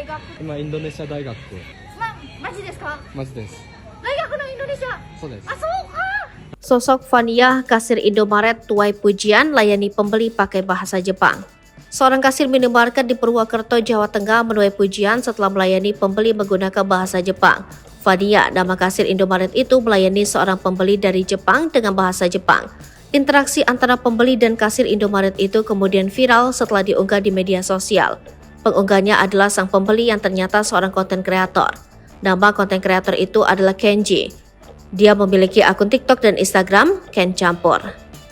大学。今インドネシア大学。マジですか？マジです。大学のインドネシア。そうです。あ、そうか。Sosok Fania, kasir Indomaret tuai pujian layani pembeli pakai bahasa Jepang. Seorang kasir minimarket di Purwokerto, Jawa Tengah menuai pujian setelah melayani pembeli menggunakan bahasa Jepang. Fania, nama kasir Indomaret itu, melayani seorang pembeli dari Jepang dengan bahasa Jepang. Interaksi antara pembeli dan kasir Indomaret itu kemudian viral setelah diunggah di media sosial. Pengunggahnya adalah sang pembeli yang ternyata seorang konten kreator. Nama konten kreator itu adalah Kenji. Dia memiliki akun TikTok dan Instagram, Ken Campur.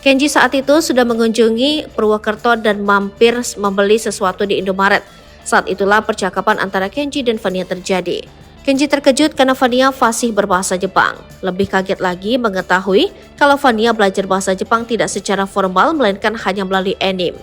Kenji saat itu sudah mengunjungi Purwokerto dan mampir membeli sesuatu di Indomaret. Saat itulah percakapan antara Kenji dan Fania terjadi. Kenji terkejut karena Fania fasih berbahasa Jepang. Lebih kaget lagi mengetahui kalau Fania belajar bahasa Jepang tidak secara formal melainkan hanya melalui anime.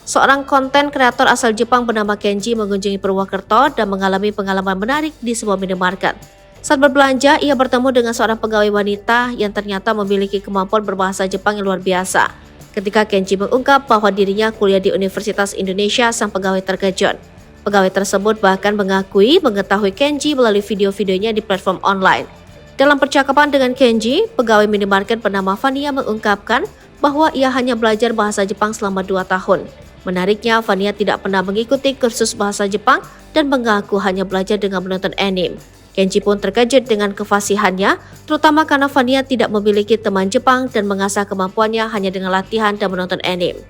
Seorang konten kreator asal Jepang bernama Kenji mengunjungi Purwokerto dan mengalami pengalaman menarik di sebuah minimarket. Saat berbelanja, ia bertemu dengan seorang pegawai wanita yang ternyata memiliki kemampuan berbahasa Jepang yang luar biasa. Ketika Kenji mengungkap bahwa dirinya kuliah di Universitas Indonesia, sang pegawai terkejut. Pegawai tersebut bahkan mengakui mengetahui Kenji melalui video-videonya di platform online. Dalam percakapan dengan Kenji, pegawai minimarket bernama Fania mengungkapkan bahwa ia hanya belajar bahasa Jepang selama 2 tahun. Menariknya, Fania tidak pernah mengikuti kursus bahasa Jepang dan mengaku hanya belajar dengan menonton anime. Kenji pun terkejut dengan kefasihannya, terutama karena Fania tidak memiliki teman Jepang dan mengasah kemampuannya hanya dengan latihan dan menonton anime.